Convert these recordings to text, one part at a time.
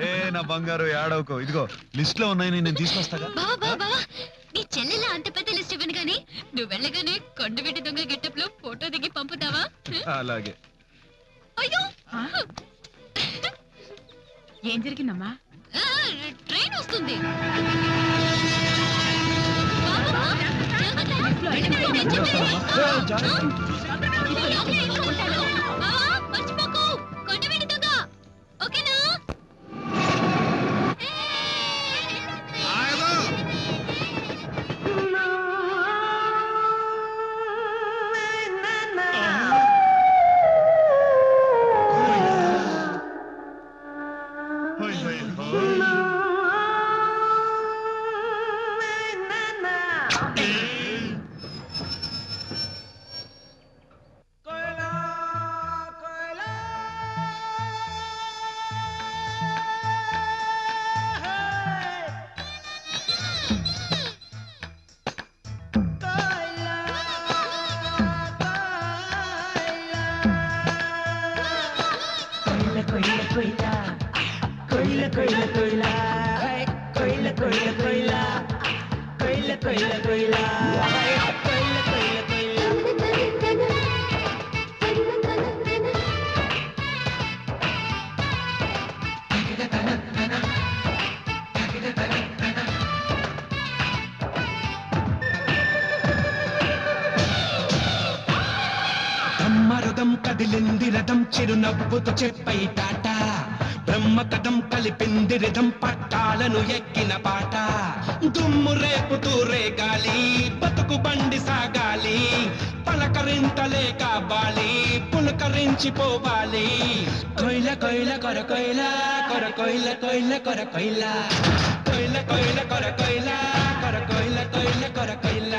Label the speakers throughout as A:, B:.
A: ఏ నా బంగారు ఏడవకో, ఇదిగో లిస్ట్ లో ఉన్నాయని నేను తీసుకొస్తాగా.
B: నీ చెల్లెలా అంత పెద్ద లిస్ట్ ఇవ్వను గానీ నువ్వు వెళ్ళగానే కొండవీటి దొంగ గెటప్ లో ఫోటో దిగి పంపుతావా?
A: అలాగే.
B: అయ్యో
C: ఏం జరిగిందమ్మా?
B: ట్రైన్ వస్తుంది. మర్చిపోకు, కొండవీటి దొంగ ఓకేనా?
D: బ్రహ్మరథం కదిలింది రథం చిరునవ్వుతో చెప్పై టాటా బ్రహ్మ కథం కలిపింది రథం పట్టాలను ఎక్కిన పాట దుమ్ము రేపుతూ రేగాలి బతుకు బండి సాగాలి పలకరింతలే కావాలి పులకరించిపోవాలి కొయిల కొయిల కొర కొయిల కొర కొయిల కొయిల కొర కొయిల కొయిల కొయిల కొర కొయిల కొర కొయిల కొయిల కొర కొయిల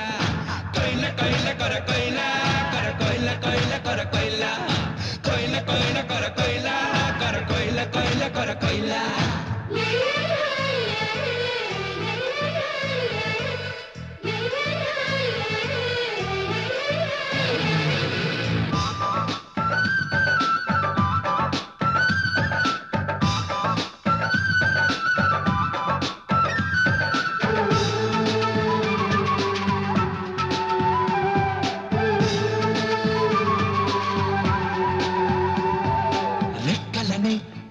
D: కొయిల కొయిల కొర కొయిల కొర కొయిల కొయిల కొర కొయిల కొయిల కొయిల కొర కొయిల కొర కొయిల కొయిల కొర కొయిల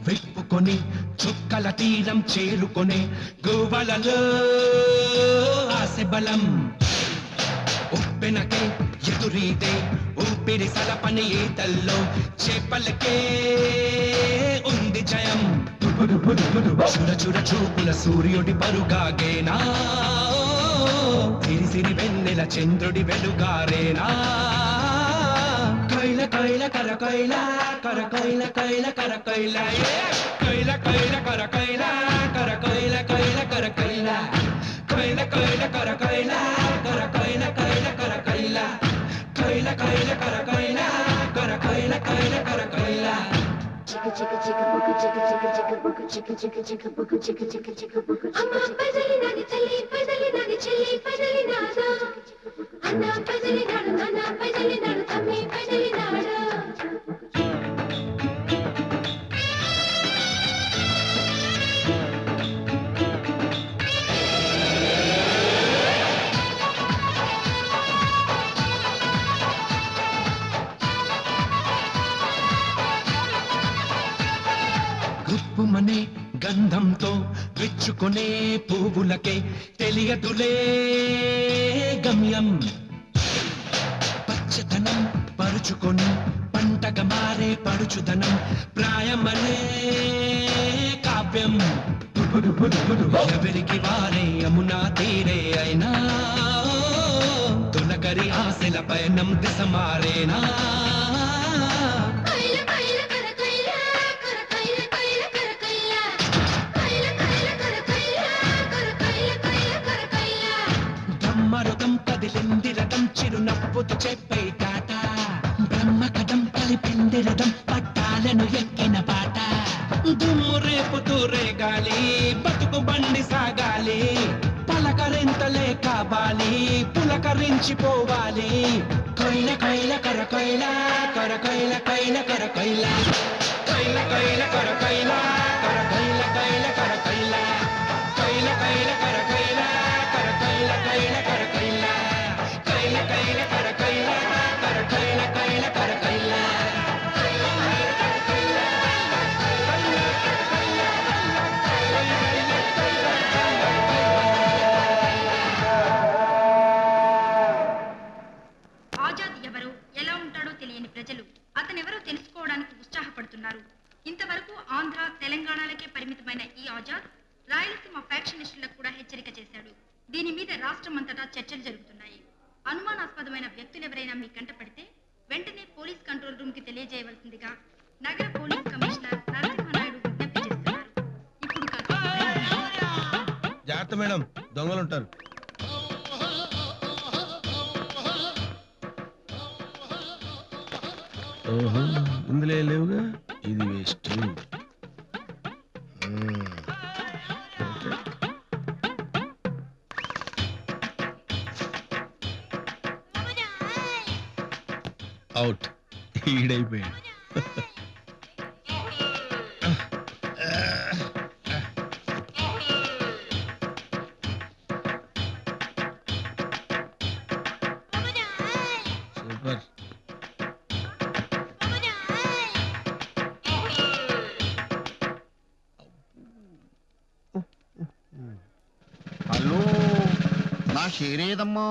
D: విప్పుకొని చుక్కల తీరం చేరుకొని గోవలలో ఆశ బలం ఉప్పెనకే ఎదురీదే ఊపిరి సలపని ఈతల్లో చేపలకే ఉంది జయం చూడ చూడ చూపుల సూర్యుడి పరుగాగేనా సిరి సిరి వెన్నెల చంద్రుడి వెలుగారేనా కొయిల కొయిల కర కొయిల కర కొయిల కొయిల కర కొయిల కొయిల కొయిల కర కొయిల కర కొయిల కొయిల కర కొయిల కొయిల కొయిల కర కొయిల కర కొయిల కొయిల కర కొయిల కొయిల కొయిల కర కొయిల కర కొయిల కొయిల కర కొయిల
E: చిక చిక చిక బుకు చిక చిక చిక బుకు చిక చిక చిక బుకు చిక చిక చిక బుకు అమ్మ పజలి నాని చెల్లి పజలి నాదా అన్న పజలి నాడు తమ్మి పజలి నాడు
D: గుప్పుమనే గంధంతో విచ్చుకునే పువ్వులకే తెలియదులే గమ్యం పచ్చదనం పరుచుకొని పంటగా మారే పడుచుదనం ప్రాయమనే కావ్యం ఎవరికి వారే యమునా తీరే అయినా తొలకరి ఆశల పయనం దిశ మారేనా బ్రహ్మరథం కదిలింది రథం చిరునవ్వుతో చెప్పే టాట బ్రహ్మ కథం కలిపింది రథం పట్టాలను ఎక్కిన పాట దుమ్ము రేపుతూ రేగాలి బతుకు బండి సాగాలి పలకరింతలే కావాలి పులకరించిపోవాలి కొయిల కొయిల కర కొయిల కర కొయిల కొయిల కర కొయిల కొయిల కొయిల కర కొయిల కర కొయిల కొయిల
F: పరిమితమైన ఈ ఆజాద్ రాయలసీమ ఫ్యాక్షనిస్టులకు కూడా హెచ్చరిక చేశాడు. దీని మీద రాష్ట్రమంతటా చర్చలు జరుగుతున్నాయి. అనుమానాస్పదమైన వ్యక్తులు ఎవరైనా మీ కంట పడితే వెంటనే పోలీస్ కంట్రోల్ రూమ్ కి తెలియజేయవలసిందిగా నగర పోలీస్ కమిషనర్ నరసింహనాయుడు విజ్ఞప్తి చేస్తున్నారు. ఇప్పుడు
G: జాగ్రత్త మేడం, దొంగలు ఉంటారు. ఓహో, ఇందులో లేవుగా, ఇది వేస్ట్. అవుట్, ఈడైపోయాడు. సూపర్.
H: హలో, నా షేర్ ఏదమ్మా?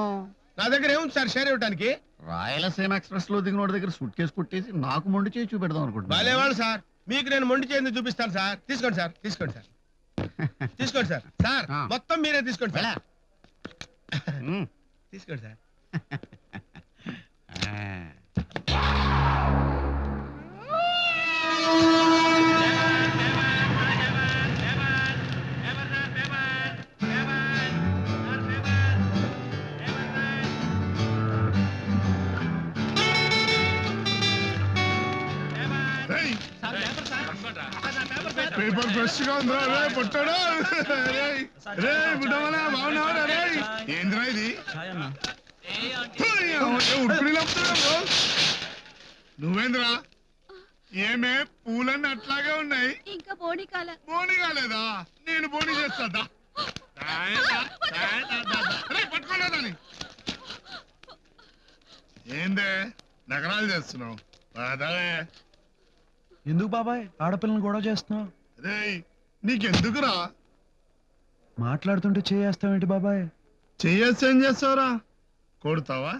G: నా దగ్గర ఏముంది సార్ షేర్ ఇవ్వడానికి?
H: రాయలసీమ ఎక్స్ప్రెస్ లో దిగినోడి దగ్గర సూట్ కేసు కొట్టేసి నాకు మొండి చేసి చూపెడదాం అనుకుంటున్నా.
G: బాలేవాళ్ళు సార్, మీకు నేను మొండి చేయండి చూపిస్తాను సార్. తీసుకోండి సార్, తీసుకోండి సార్, తీసుకోండి సార్. సార్
H: ఆ.
G: మొత్తం మీరే తీసుకోండి సార్.
H: ఉమ్.
G: తీసుకోండి సార్.
I: పేపర్ ఫ్రెష్ గా ఉందా రే పుట్టాడు? రే బుడ్డమలా బాగున్నావా రే? ఏంద్రా ఇది? నువ్వేంద్రా? ఏమే పూలన్నీ అట్లాగే ఉన్నాయి,
B: ఇంకా బోడి కాల
I: బోని కాలేదా? నేను బోని చేస్తా. పట్టుకోలేదని ఏందే నగరాలు చేస్తున్నావు?
A: ఎందుకు బాబాయ్ ఆడపిల్లని గొడవ చేస్తున్నావు?
I: రే నీకెందుకురా?
A: మాట్లాడుతుంటే చేయేస్తావేంటి బాబాయ్?
I: చెయ్యేసి ఏం చేస్తావురా? కొడతావా?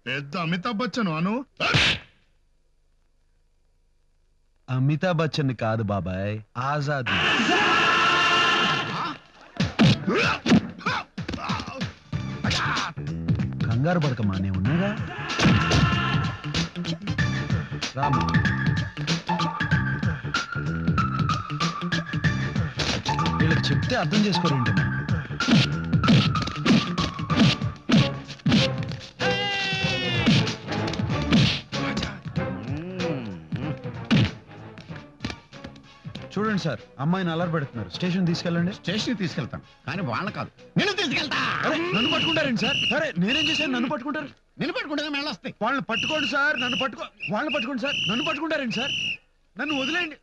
I: పెద్ద అమితాబ్ బచ్చన్ అను.
A: అమితాబ్ బచ్చన్ కాదు బాబాయ్, ఆజాద్. కంగారు పడకమా, నేను ఉన్నాగా. రాము, వీళ్ళకి చెప్తే అర్థం చేసుకోరేంటమ్మా? చూడండి సార్, అమ్మాయిని అలర్ పెడుతున్నారు. స్టేషన్ తీసుకెళ్ళండి.
H: స్టేషన్ తీసుకెళ్తాను, కానీ వాళ్ళ కాదు, నేను తీసుకెళ్తా.
A: అరే, నన్ను పట్టుకుంటారండి సార్? అరే, నేనేం చేశాను? నన్ను పట్టుకుంటారు?
H: నేను పట్టుకుంటే మేళ వస్తాయి.
A: వాళ్ళని పట్టుకోండి సార్, నన్ను వాళ్ళని పట్టుకోండి సార్. నన్ను పట్టుకుంటారండి సార్? నన్ను వదిలేయండి.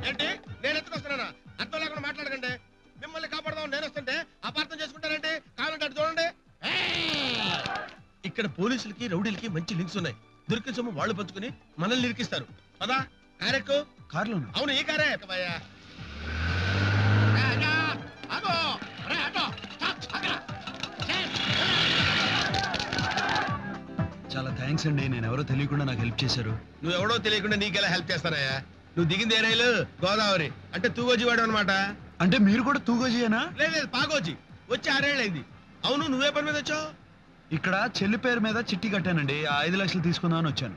G: ఏంటి నేను ఎత్తుకొస్తున్నానా? అర్థం లేకుండా మాట్లాడకండి. మిమ్మల్ని కాపాడదాం నేను వస్తుంటే అపార్థం చేసుకుంటారంటే. కావాలంటే అటు చూడండి. ఇక్కడ పోలీసులకి రౌడీలకి మంచి లింక్స్ ఉన్నాయి. దొరికిన సొమ్ము వాళ్ళు పంచుకుని మనల్ని ఇరికిస్తారు. పదా కారెక్కు.
A: కార్లోనా?
G: అవును, ఈ కారే. భయ్యా
A: చాలా థ్యాంక్స్ అండి, నేను ఎవరో తెలియకుండా నాకు హెల్ప్ చేశారు.
G: నువ్వెవడో తెలియకుండా నీకెలా హెల్ప్ చేస్తానయ్యా? నువ్వు దిగింది ఏ రైలు? గోదావరి అంటే తూగోజీ వాడు అనమాట.
A: అంటే మీరు కూడా తూగోజీయేనా?
G: లేదు, పాగోజీ. వచ్చి 6 ఏళ్ళు అయింది. అవును, నువ్వే పని మీద వచ్చావు?
A: ఇక్కడ చెల్లి పేరు మీద చిట్టి కట్టానండి. ఆ 5 లక్షలు తీసుకుందామని వచ్చాను.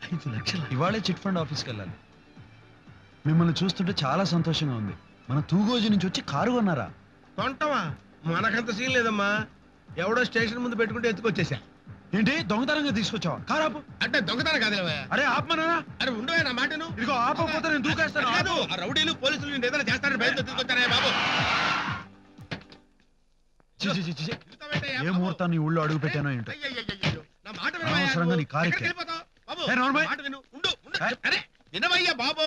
G: 5 లక్షలు?
A: ఇవాళే చిట్ ఫండ్ ఆఫీస్కి వెళ్ళాలి. మిమ్మల్ని చూస్తుంటే చాలా సంతోషంగా ఉంది. మన తూగోజీ నుంచి వచ్చి కారు కొన్నారా?
G: కొంటావా? మనకంత సీన్ లేదమ్మా. ఎవడో స్టేషన్ ముందు పెట్టుకుంటే ఎత్తుకొచ్చేసా.
A: ఏంటి దొంగతనంగా తీసుకొచ్చావా? కారు ఆపు.
G: అంటే దొంగతనం కాదు.
A: అరే ఆపమనా?
G: అరే ఉండవే, నా మాటను.
A: ఇదిగో ఆపకపోతే నేను దూకేస్తాను.
G: కాదు,
A: ఆపు.
G: ఆ రౌడీలు పోలీసులు నేను ఏదైనా చేస్తారని భయంతో తీసుకొచ్చారా బాబు?
A: ఛీ, ఛీ, ఛీ, ఛీ.
G: తిరుగుతావేంటయ్యా
A: ఏ
G: బాబు?
A: ముహూర్తాన్ని ఈ ఊళ్ళో అడుగు పెట్టానో ఏంటో.
G: అయ్యయ్యయ్యయ్యో, నా మాట వినవయ్యా
A: అనవసరంగా
G: నువ్వు.
A: నీ కారు
G: ఎక్కడికి
A: ఎక్కా.
G: వెళ్ళిపోతావు? బాబు,
A: ఏ నోర్మై.
G: నా మాట విను. ఉండు. అరే వినవయ్యా బాబు.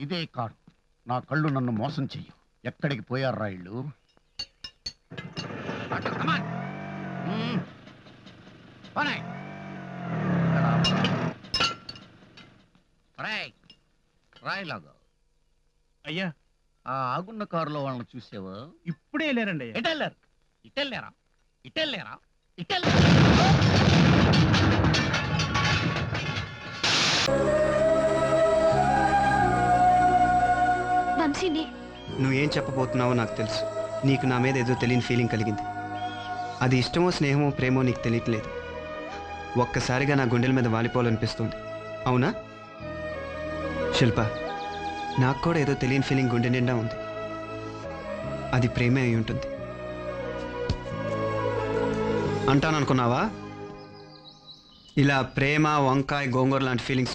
H: ఇదే కారు. నా కళ్ళు నన్ను మోసం చెయ్యు. ఎక్కడికి పోయారు రాయిళ్ళు? రాయిలాగా
I: అయ్యా
H: ఆ ఆగున్న కారులో వాళ్ళని చూసావా?
I: ఇప్పుడే లేరండి అయ్యా.
H: ఎటెళ్ళారు? ఇటెళ్ళారా? ఇటెళ్ళారా?
B: వంశీని
J: నువ్వేం చెప్పబోతున్నావో నాకు తెలుసు. నీకు నా మీద ఏదో తెలియని ఫీలింగ్ కలిగింది. అది ఇష్టమో స్నేహమో ప్రేమో నీకు తెలియట్లేదు. ఒక్కసారిగా నా గుండెల మీద వాలిపోవాలనిపిస్తుంది. అవునా శిల్ప? నాకు కూడా ఏదో తెలియని ఫీలింగ్ గుండె నిండా ఉంది. అది ప్రేమే అయి ఉంటుంది అంటాననుకున్నావా? ఇలా ప్రేమ, వంకాయ, గోంగూర లాంటి ఫీలింగ్స్